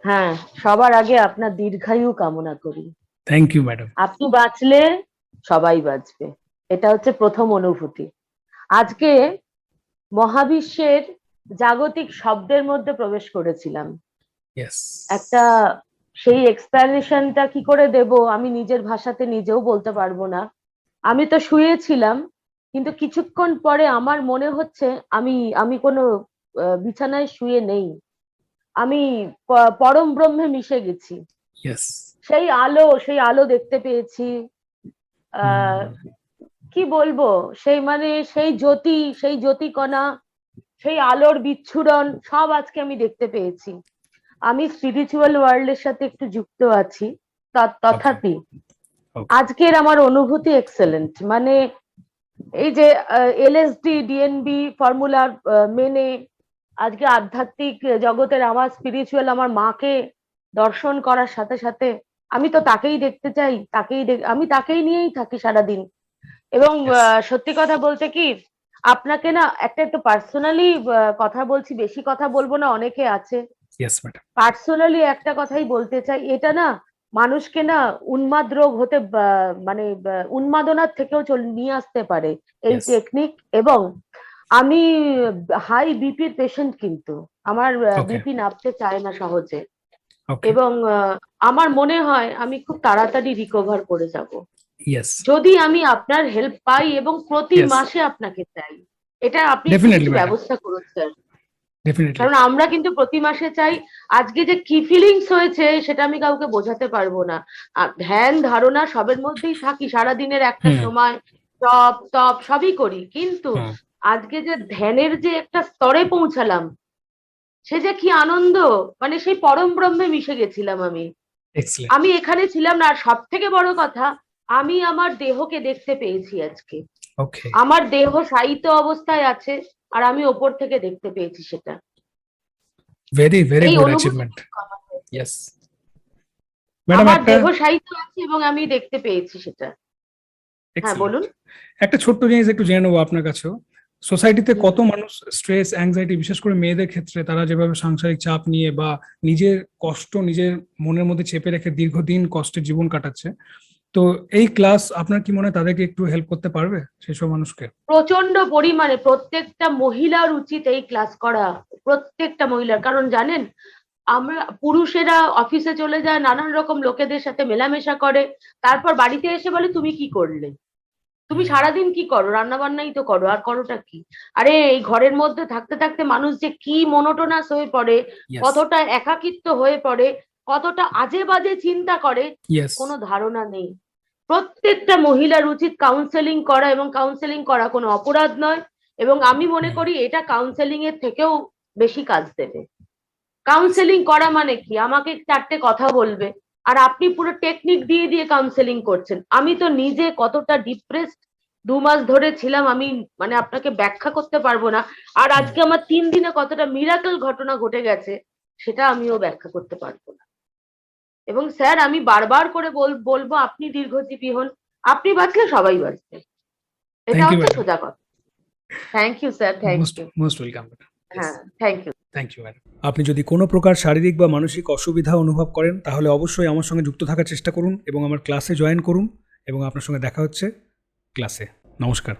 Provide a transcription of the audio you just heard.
হ্যাঁ, সবার আগে আপনার দীর্ঘায়ু কামনা করি। Thank you madam. আপনি বাঁচলে সবাই বাঁচবে, এটা হচ্ছে প্রথম অনুভূতি। আজকে মহাবিশ্বের জাগতিক শব্দের মধ্যে প্রবেশ করেছিলাম। ইয়েস। একটা সেই এক্সপ্লানেশনটা কি করে দেব আমি নিজের ভাষাতে নিজেও বলতে পারবো না। আমি তো শুয়েছিলাম, কিন্তু কিছুক্ষণ পরে আমার মনে হচ্ছে আমি আমি কোনো বিছানায় শুয়ে নেই। আমি পরম ব্রহ্মে মিশে গেছি। ইয়েস। সেই আলো দেখতে পেয়েছি। আহ কি বলবো, সেই জ্যোতিকণা, সেই আলোর বিচ্ছুরণ সব আজকে আমি দেখতে পেয়েছি। আমি স্পিরিচুয়াল ওয়ার্ল্ডের সাথে একটু যুক্ত আছি, ওকে। তথাপি ওকে। আজকের আমার অনুভূতি এক্সেলেন্ট। মানে এই যে এলএসডি ডিএনবি ফর্মুলার মেনে আজকে আধ্যাত্মিক জগতের আমার স্পিরিচুয়াল আমার মাকে দর্শন করার সাথে সাথে আমি তো তাকেই দেখতে চাই, আমি তাকেই নিয়েই থাকি সারাদিন। এবং ইয়েস। সত্যি কথা বলতে কি, আপনাকে না একটা একটু পার্সোনালি কথা বলছি, বেশি কথা বলবো না, অনেকে আছে। Yes madam. পার্সোনালি একটা কথাই বলতে চাই, এটা না মানুষকে না উন্মাদ রোগ হতে মানে উন্মাদনার থেকেও নিয়ে আসতে পারে এই ইয়েস। টেকনিক। এবং আমি হাই বিপির পেশেন্ট, কিন্তু আমার ওকে। বিপি নামতে চায় না সহজে। ওকে। এবং আমার মনে হয় আমি খুব তাড়াতাড়ি রিকভার করে যাব ইয়েস। যদি আমি আপনার হেল্প পাই, এবং প্রতি ইয়েস। মাসে আপনাকে চাই। এটা আপনি একটু ডেফিনেটলি কিছু ম্যাডাম। ব্যবস্থা করুন স্যার। ডেফিনেটলি। কারণ আমরা কিন্তু প্রতি মাসে চাই। আজকে যে কি ফিলিংস হয়েছে সেটা আমি কাউকে বোঝাতে পারবো না। ধ্যান ধারণা সবের মধ্যেই থাকি সারাদিনের একটা হুম। সময়, জপ তপ সবই করি, কিন্তু হুম। আজকে যে ধ্যানের যে একটা স্তরে পৌঁছালাম, সে যে কি আনন্দ! মানে সেই পরম ব্রহ্মে মিশে গেছিলাম আমি। এক্সেলেন্ট। আমি এখানে ছিলাম না, আর সব থেকে বড় কথা, আমি আমার দেহকে দেখতে পেয়েছি আজকে। ওকে। আমার দেহ শায়িত অবস্থায় আছে, আর আমি ওপর থেকে দেখতে পেয়েছি সেটা। ভেরি ভেরি এই গুড অনুভূতি অ্যাচিভমেন্ট। কিন্তু আমার হয়েছে। Yes madam. আমার একটা দেহ শায়িত আছে এবং আমি দেখতে পেয়েছি সেটা। হ্যাঁ, এক্সেলেন্ট। বলুন। একটা ছোট্ট জিনিস একটু জেনে নেবো আপনার কাছেও। সোসাইটিতে হুম। কত মানুষ স্ট্রেস অ্যাংজাইটি, বিশেষ করে মেয়েদের ক্ষেত্রে, তারা যেভাবে সাংসারিক চাপ নিয়ে বা নিজের কষ্ট নিজের মনের মধ্যে চেপে রেখে দীর্ঘদিন কষ্টের জীবন কাটাচ্ছে। তো এই ক্লাস আপনার কি মনে হয় তাদেরকে একটু হেল্প করতে পারবে, সেসব মানুষকে? প্রচন্ড পরিমাণে প্রত্যেকটা মহিলার উচিত এই ক্লাস করা। প্রত্যেকটা মহিলার, কারণ জানেন, আমরা পুরুষেরা অফিসে চলে যায়, নানান রকম লোকেদের সাথে মেলামেশা করে, তারপর বাড়িতে এসে বলে তুমি কি করলে, তুমি সারাদিন কি করো, রান্না বান্নাই তো করো, আর করোটা কি? আরে এই ঘরের মধ্যে থাকতে থাকতে মানুষ যে কি মনোটোনাস হয়ে পড়ে, ইয়েস। কতটা একাকিত্ব হয়ে পড়ে, কতটা আজে বাজে চিন্তা করে, ইয়েস। কোনো ধারণা নেই। প্রত্যেকটা মহিলার উচিত কাউন্সেলিং করা, এবং কাউন্সেলিং করা কোনো অপরাধ নয়। এবং আমি মনে করি এটা কাউন্সেলিং এর থেকেও বেশি কাজ দেবে। কাউন্সেলিং করা মানে কি, আমাকে চারটে কথা বলবে, আর আপনি পুরো টেকনিক দিয়ে দিয়ে কাউন্সেলিং করছেন। আমি তো নিজে কতটা ডিপ্রেসড 2 মাস ধরে ছিলাম, আমি মানে আপনাকে ব্যাখ্যা করতে পারবো না। আর আজকে আমার 3 দিনে কতটা মিরাকল ঘটনা ঘটে গেছে, সেটা আমিও ব্যাখ্যা করতে পারবো না। এবং স্যার আমি বারবার করে বলবো, আপনি দীর্ঘজীবী হন, আপনি বাঁচলে সবাই বাঁচবে। এটা থ্যাংক ইউ হচ্ছে ম্যাডাম। সোজা কথা। Thank you sir, thank most you. Most welcome madam. হ্যাঁ, thank you. Thank you madam. আপনি যদি কোনো প্রকার শারীরিক বা মানসিক অসুবিধা অনুভব করেন, তাহলে অবশ্যই আমার সঙ্গে যুক্ত থাকার চেষ্টা করুন এবং আমার ক্লাসে জয়েন করুন, এবং আপনার সঙ্গে দেখা হচ্ছে ক্লাসে। নমস্কার।